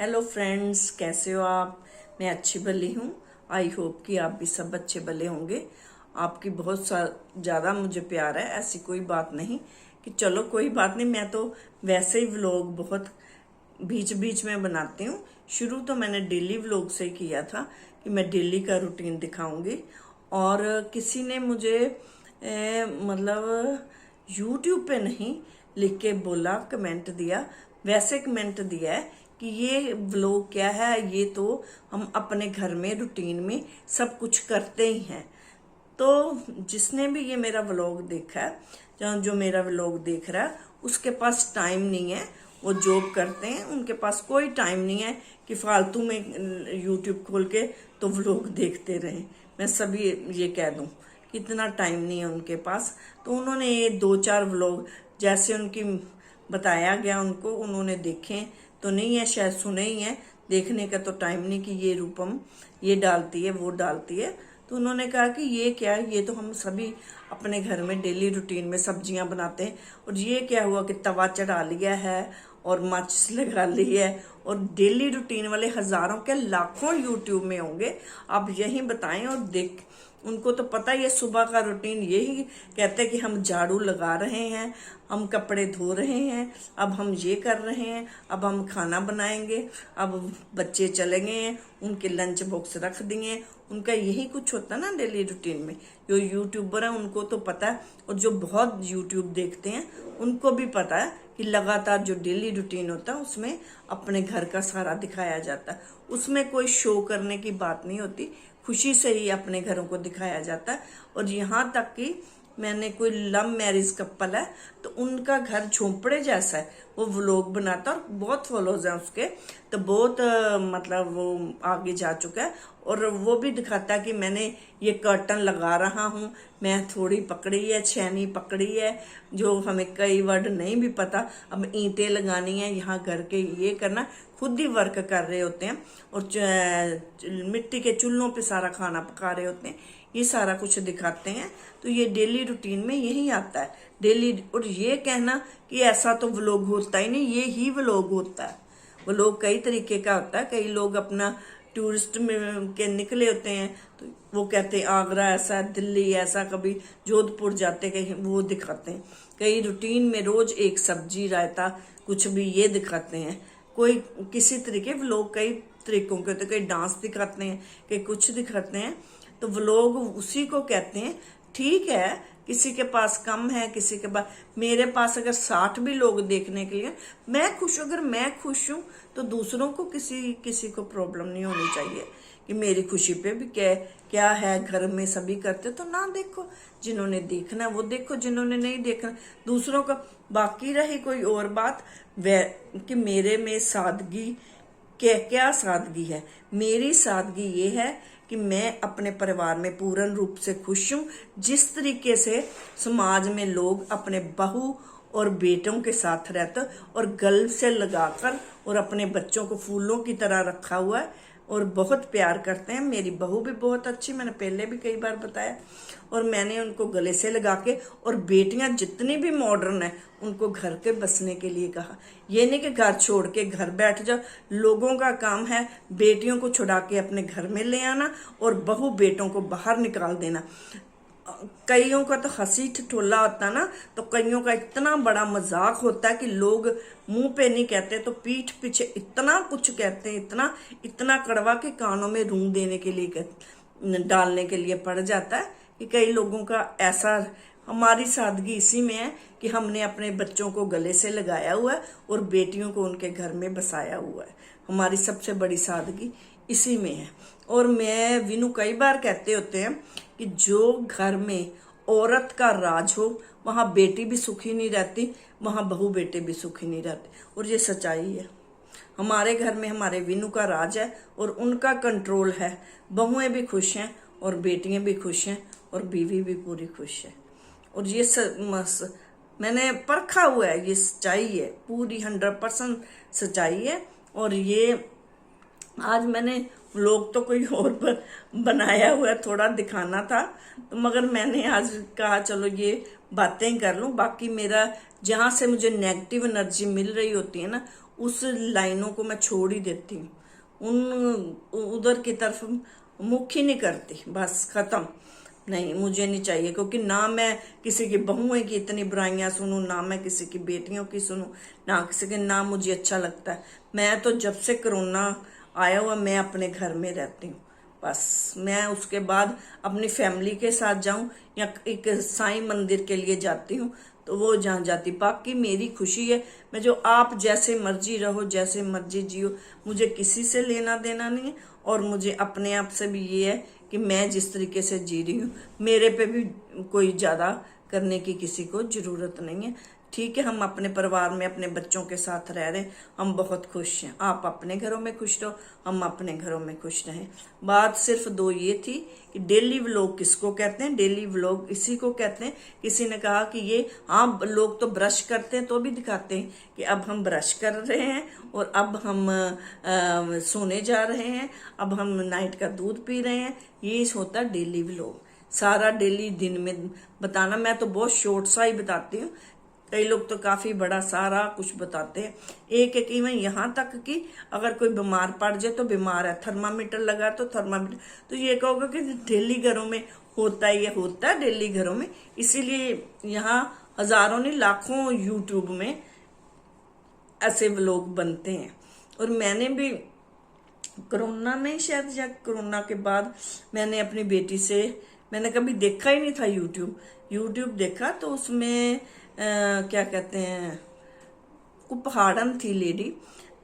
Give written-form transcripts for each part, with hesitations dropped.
Hello friends, कैसे हो आप। मैं अच्छी भली हूँ। आई होप कि आप भी सब अच्छे भले होंगे। आपकी बहुत ज़्यादा मुझे प्यार है, ऐसी कोई बात नहीं कि चलो कोई बात नहीं। मैं तो वैसे ही व्लॉग बहुत बीच बीच में बनाती हूँ। शुरू तो मैंने डेली व्लॉग से किया था कि मैं डेली का रूटीन दिखाऊंगी। और किसी ने मुझे मतलब यूट्यूब पे नहीं लिख के बोला, कमेंट दिया, वैसे कमेंट दिया है कि ये व्लॉग क्या है। ये तो हम अपने घर में रूटीन में सब कुछ करते ही हैं। तो जिसने भी ये मेरा व्लॉग देखा है, जो मेरा व्लॉग देख रहा है, उसके पास टाइम नहीं है। वो जॉब करते हैं, उनके पास कोई टाइम नहीं है कि फालतू में यूट्यूब खोल के तो व्लॉग देखते रहें। मैं सभी ये कह दूं कि इतना टाइम नहीं है उनके पास। तो उन्होंने ये 2-4 व्लॉग जैसे उनकी बताया गया उनको, उन्होंने देखे तो नहीं है, शायद सुने ही है। देखने का तो टाइम नहीं कि ये रूपम ये डालती है वो डालती है। तो उन्होंने कहा कि ये क्या है, ये तो हम सभी अपने घर में डेली रूटीन में सब्जियां बनाते हैं। और ये क्या हुआ कि तवा चढ़ा लिया है और माचिस लगा ली है। और डेली रूटीन वाले हजारों के लाखों यूट्यूब में होंगे, आप यही बताएं। और देख, उनको तो पता ही है सुबह का रूटीन यही कहते हैं कि हम झाड़ू लगा रहे हैं, हम कपड़े धो रहे हैं, अब हम ये कर रहे हैं, अब हम खाना बनाएंगे, अब बच्चे चले गए हैं, उनके लंच बॉक्स रख दिए। उनका यही कुछ होता है ना डेली रूटीन में। जो यूट्यूबर है उनको तो पता है, और जो बहुत यूट्यूब देखते हैं उनको भी पता है कि लगातार जो डेली रूटीन होता है उसमें अपने घर का सारा दिखाया जाता है। उसमें कोई शो करने की बात नहीं होती, खुशी से ही अपने घरों को दिखाया जाता है। और यहाँ तक कि मैंने कोई लव मैरिज कपल है तो उनका घर झोंपड़े जैसा है, वो व्लॉग बनाता और बहुत फॉलोज हैं उसके। तो बहुत मतलब वो आगे जा चुका है। और वो भी दिखाता है कि मैंने ये कर्टन लगा रहा हूँ, मैं थोड़ी पकड़ी है, छेनी पकड़ी है, जो हमें कई वर्ड नहीं भी पता। अब ईंटें लगानी है यहाँ घर के, ये करना, खुद ही वर्क कर रहे होते हैं। और मिट्टी के चूल्हों पे सारा खाना पका रहे होते हैं। ये सारा कुछ दिखाते हैं। तो ये डेली रूटीन में यही आता है डेली। और ये कहना कि ऐसा तो व्लॉग होता ही नहीं, ये ही व्लॉग होता है। व्लॉग कई तरीके का होता है। कई लोग अपना टूरिस्ट में के निकले होते हैं तो वो कहते हैं आगरा ऐसा, दिल्ली ऐसा, कभी जोधपुर जाते कहीं, वो दिखाते हैं। कई रूटीन में रोज एक सब्जी रायता कुछ भी ये दिखाते हैं। कोई किसी तरीके व्लॉग कई तरीकों के होते हैं। कई डांस दिखाते हैं, कई कुछ दिखाते हैं। तो व्लॉग उसी को कहते हैं। ठीक है, किसी के पास कम है, किसी के पास, मेरे पास अगर 60 भी लोग देखने के लिए, मैं खुश। अगर मैं खुश हूं तो दूसरों को किसी को प्रॉब्लम नहीं होनी चाहिए कि मेरी खुशी पे भी क्या है। घर में सभी करते तो ना देखो, जिन्होंने देखना वो देखो, जिन्होंने नहीं देखना दूसरों का। बाकी रही कोई और बात कि मेरे में सादगी, क्या सादगी है। मेरी सादगी ये है कि मैं अपने परिवार में पूर्ण रूप से खुश हूँ। जिस तरीके से समाज में लोग अपने बहू और बेटों के साथ रहते और गल से लगाकर और अपने बच्चों को फूलों की तरह रखा हुआ है और बहुत प्यार करते हैं। मेरी बहू भी बहुत अच्छी, मैंने पहले भी कई बार बताया। और मैंने उनको गले से लगा के, और बेटियां जितनी भी मॉडर्न है उनको घर के बसने के लिए कहा। ये नहीं कि घर छोड़ के घर बैठ जाओ। लोगों का काम है बेटियों को छुड़ा के अपने घर में ले आना और बहू बेटों को बाहर निकाल देना। कईयों का तो हंसी ठिठोला होता है ना, तो कईयों का इतना बड़ा मजाक होता है कि लोग मुंह पे नहीं कहते तो पीठ पीछे इतना कुछ कहते हैं, इतना इतना कड़वा कि कानों में रूं देने के लिए डालने के लिए पड़ जाता है। कि कई लोगों का ऐसा, हमारी सादगी इसी में है कि हमने अपने बच्चों को गले से लगाया हुआ है और बेटियों को उनके घर में बसाया हुआ है। हमारी सबसे बड़ी सादगी इसी में है। और मैं विनू कई बार कहते होते हैं कि जो घर में औरत का राज हो वहां बेटी भी सुखी नहीं रहती, वहां बहू बेटे भी सुखी नहीं रहते। और ये सच्चाई है। हमारे घर में हमारे विनू का राज है और उनका कंट्रोल है। बहुएं भी खुश हैं और बेटियां भी खुश हैं और बीवी भी पूरी खुश है। और ये मैंने परखा हुआ है, ये सच्चाई है, पूरी 100% सच्चाई है। और ये आज मैंने व्लॉग तो कोई और बनाया हुआ है, थोड़ा दिखाना था तो, मगर मैंने आज कहा चलो ये बातें कर लूं, बाकी मेरा जहां से मुझे नेगेटिव एनर्जी मिल रही होती है ना, उस लाइनों को मैं छोड़ ही देती हूँ, उन उधर की तरफ मुख ही नहीं करती, बस खत्म। नहीं, मुझे नहीं चाहिए, क्योंकि ना मैं किसी की बहुओं की इतनी बुराइयां सुनूं, ना मैं किसी की बेटियों की सुनूं, ना किसी के, ना मुझे अच्छा लगता है। मैं तो जब से कोरोना आया हुआ मैं अपने घर में रहती हूँ, बस। मैं उसके बाद अपनी फैमिली के साथ जाऊं या एक साईं मंदिर के लिए जाती हूँ तो वो जहाँ जाती, बाकी मेरी खुशी है। मैं जो, आप जैसे मर्जी रहो, जैसे मर्जी जियो, मुझे किसी से लेना देना नहीं है। और मुझे अपने आप से भी ये है कि मैं जिस तरीके से जी रही हूँ, मेरे पे भी कोई ज्यादा करने की किसी को जरूरत नहीं है। ठीक है, हम अपने परिवार में अपने बच्चों के साथ रह रहे हैं, हम बहुत खुश हैं। आप अपने घरों में खुश रहो, हम अपने घरों में खुश रहें। बात सिर्फ दो ये थी कि डेली व्लॉग किसको कहते हैं। डेली व्लॉग इसी को कहते हैं। किसी ने कहा कि ये, हाँ, लोग तो ब्रश करते हैं तो भी दिखाते हैं कि अब हम ब्रश कर रहे हैं और अब हम सोने जा रहे हैं, अब हम नाइट का दूध पी रहे हैं। ये होता है डेली व्लॉग। सारा डेली दिन में बताना, मैं तो बहुत शॉर्ट सा ही बताती हूँ। कई लोग तो काफी बड़ा सारा कुछ बताते हैं। एक एक इवन यहाँ तक कि अगर कोई बीमार पड़ जाए तो बीमार है, थर्मामीटर लगा तो थर्मामीटर, तो ये कहोगे कि डेली घरों में होता ही है, होता है डेली घरों में। इसीलिए यहाँ हजारों नहीं लाखों यूट्यूब में ऐसे व्लॉग बनते हैं। और मैंने भी कोरोना में शायद, या कोरोना के बाद, मैंने अपनी बेटी से, मैंने कभी देखा ही नहीं था यूट्यूब देखा तो उसमें क्या कहते हैं, को पहाड़न थी लेडी,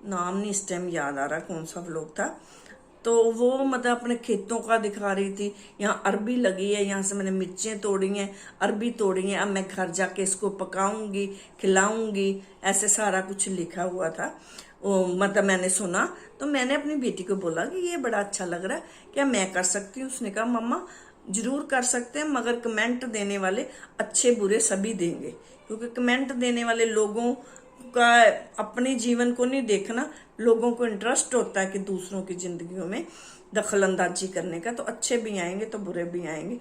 नाम नहीं इस टाइम याद आ रहा कौन सा व्लॉग था। तो वो मतलब अपने खेतों का दिखा रही थी, यहाँ अरबी लगी है, यहाँ से मैंने मिर्चें तोड़ी हैं, अरबी तोड़ी है, अब मैं घर जाके इसको पकाऊंगी, खिलाऊंगी, ऐसे सारा कुछ लिखा हुआ था। मतलब मैंने सुना तो मैंने अपनी बेटी को बोला कि ये बड़ा अच्छा लग रहा है, क्या मैं कर सकती हूँ। उसने कहा मम्मा जरूर कर सकते हैं, मगर कमेंट देने वाले अच्छे बुरे सभी देंगे, क्योंकि कमेंट देने वाले लोगों का अपने जीवन को नहीं देखना, लोगों को इंटरेस्ट होता है कि दूसरों की जिंदगियों में दखल अंदाजी करने का, तो अच्छे भी आएंगे तो बुरे भी आएंगे।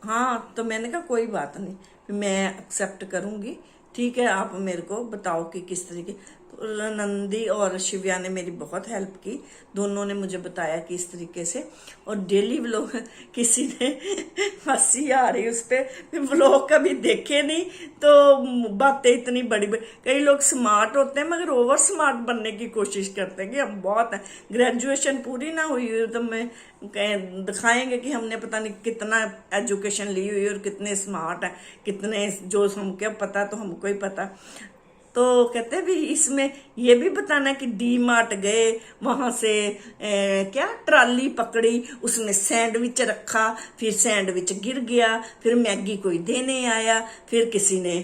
हाँ, तो मैंने कहा कोई बात नहीं, मैं एक्सेप्ट करूंगी। ठीक है, आप मेरे को बताओ कि किस तरीके। तो नंदी और शिव्या ने मेरी बहुत हेल्प की, दोनों ने मुझे बताया कि इस तरीके से। और डेली व्लॉग किसी ने हंसी आ रही उस पर, व्लॉग कभी देखे नहीं तो बातें इतनी बड़ी बड़ी। कई लोग स्मार्ट होते हैं मगर ओवर स्मार्ट बनने की कोशिश करते हैं कि हम बहुत है, ग्रेजुएशन पूरी ना हुई हो तो मैं दिखाएंगे कि हमने पता नहीं कितना एजुकेशन ली हुई और कितने स्मार्ट है, कितने, जो हमको पता तो हमको ही पता। तो कहते भी इसमें ये भी बताना कि डी मार्ट गए, वहां से क्या ट्राली पकड़ी, उसमें सैंडविच रखा, फिर सैंडविच गिर गया, फिर मैगी कोई देने आया, फिर किसी ने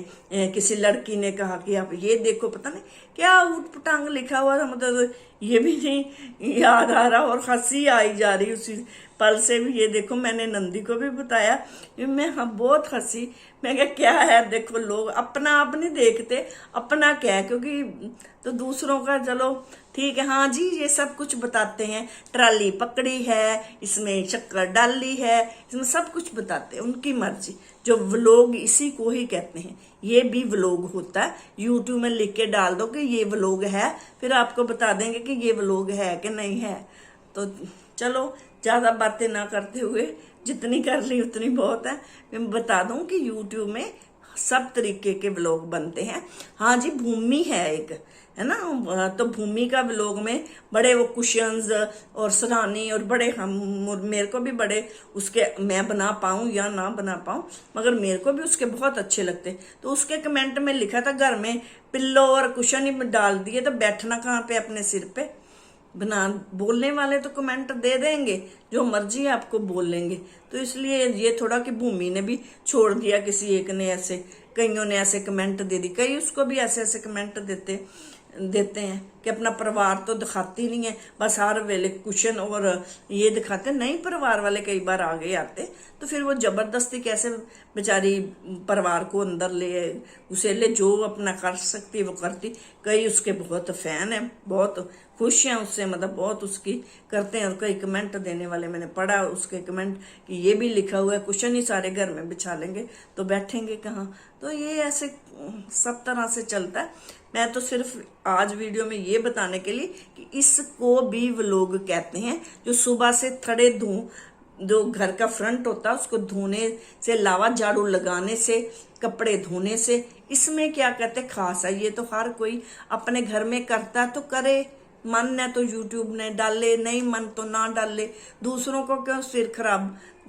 किसी लड़की ने कहा कि आप ये देखो, पता नहीं क्या ऊट पटांग लिखा हुआ था, मतलब ये भी नहीं याद आ रहा और हंसी आई जा रही उसी पल से भी। ये देखो, मैंने नंदी को भी बताया, मैं हाँ बहुत हंसी। मैं क्या है, देखो लोग अपना आप नहीं देखते, अपना क्या है, क्योंकि तो दूसरों का चलो ठीक है, हाँ जी ये सब कुछ बताते हैं, ट्राली पकड़ी है, इसमें शक्कर डाली है, इसमें सब कुछ बताते हैं, उनकी मर्जी। जो व्लॉग इसी को ही कहते हैं, ये भी व्लॉग होता है। यूट्यूब में लिख के डाल दो कि ये व्लॉग है, फिर आपको बता देंगे कि ये व्लॉग है कि नहीं है। तो चलो ज्यादा बातें ना करते हुए, जितनी कर ली उतनी बहुत है। मैं बता दूं कि यूट्यूब में सब तरीके के व्लॉग बनते हैं। हाँ जी, भूमि है एक, है ना, तो भूमि का व्लॉग में बड़े वो कुशन्स और सराहनी और बड़े, हम मेरे को भी बड़े उसके, मैं बना पाऊं या ना बना पाऊं, मगर मेरे को भी उसके बहुत अच्छे लगते। तो उसके कमेंट में लिखा था, घर में पिल्लो और कुशन ही डाल दिए तो बैठना कहाँ पे अपने सिर पे। बना बोलने वाले तो कमेंट दे देंगे, जो मर्जी आपको बोल लेंगे। तो इसलिए ये थोड़ा कि भूमि ने भी छोड़ दिया, किसी एक ने ऐसे, कईयों ने ऐसे कमेंट दे दी, कई उसको भी ऐसे ऐसे कमेंट देते हैं कि अपना परिवार तो दिखाती नहीं है, बस हर वेले कुशन और ये दिखाते नहीं। परिवार वाले कई बार आगे आते तो फिर वो जबरदस्ती कैसे बेचारी परिवार को अंदर उसे ले, जो अपना कर सकती वो करती। कई उसके बहुत फैन है, बहुत खुश हैं उससे, मतलब बहुत उसकी करते हैं। और कई कमेंट देने वाले मैंने पढ़ा उसके कमेंट कि ये भी लिखा हुआ है कुशन ही सारे घर में बिछा लेंगे तो बैठेंगे कहाँ। तो ये ऐसे सब तरह से चलता है। मैं तो सिर्फ आज वीडियो में ये बताने के लिए कि इसको भी व्लॉग कहते हैं, जो सुबह से थड़े जो घर का फ्रंट होता है उसको धोने से, लावा झाड़ू लगाने से, कपड़े धोने से, इसमें क्या कहते खास है। ये तो हर कोई अपने घर में करता तो करे, मन है तो यूट्यूब ने डाले, नहीं मन तो ना डाले। दूसरों को क्यों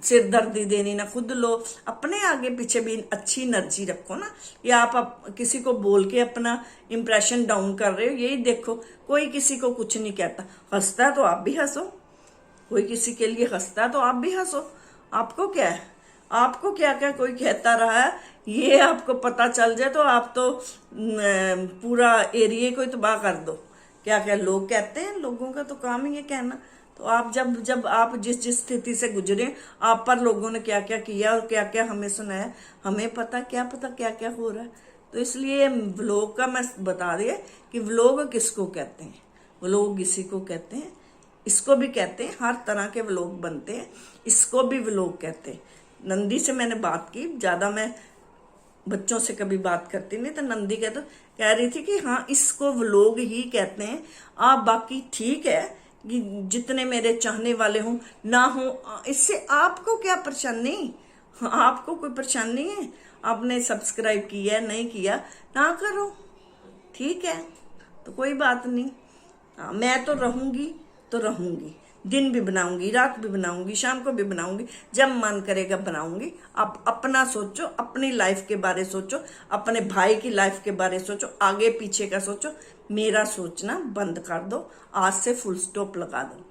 सिर दर्दी देनी, ना खुद लो। अपने आगे पीछे भी अच्छी एनर्जी रखो ना। या आप किसी को बोल के अपना इंप्रेशन डाउन कर रहे हो, यही देखो। कोई किसी को कुछ नहीं कहता, हंसता है तो आप भी हंसो, कोई किसी के लिए हंसता है तो आप भी हंसो। आपको क्या है, आपको क्या क्या कोई कहता रहा है ये आपको पता चल जाए तो आप तो पूरा एरिया को ही तबाह कर दो। क्या क्या लोग कहते हैं, लोगों का तो काम ही है कहना। तो आप जब आप जिस स्थिति से गुजरे, आप पर लोगों ने क्या क्या किया और क्या क्या हमें सुनाया, हमें पता क्या क्या हो रहा है। तो इसलिए व्लॉग का मैं बता दिया कि व्लॉग किसको कहते हैं। व्लॉग इसी को कहते हैं, इसको भी कहते हैं। हर तरह के व्लॉग बनते हैं, इसको भी व्लॉग कहते हैं। नंदी से मैंने बात की, ज्यादा मैं बच्चों से कभी बात करती नहीं, तो नंदी कह रही थी कि हाँ इसको व्लॉग ही कहते हैं। आप बाकी ठीक है कि जितने मेरे चाहने वाले हों ना हो, इससे आपको क्या परेशानी, आपको कोई परेशानी है। आपने सब्सक्राइब किया नहीं किया ना करो, ठीक है, तो कोई बात नहीं। मैं तो रहूंगी तो रहूंगी, दिन भी बनाऊंगी, रात भी बनाऊंगी, शाम को भी बनाऊंगी, जब मन करेगा बनाऊंगी। आप अपना सोचो, अपनी लाइफ के बारे सोचो, अपने भाई की लाइफ के बारे सोचो, आगे पीछे का सोचो। मेरा सोचना बंद कर दो, आज से फुल स्टॉप लगा दो।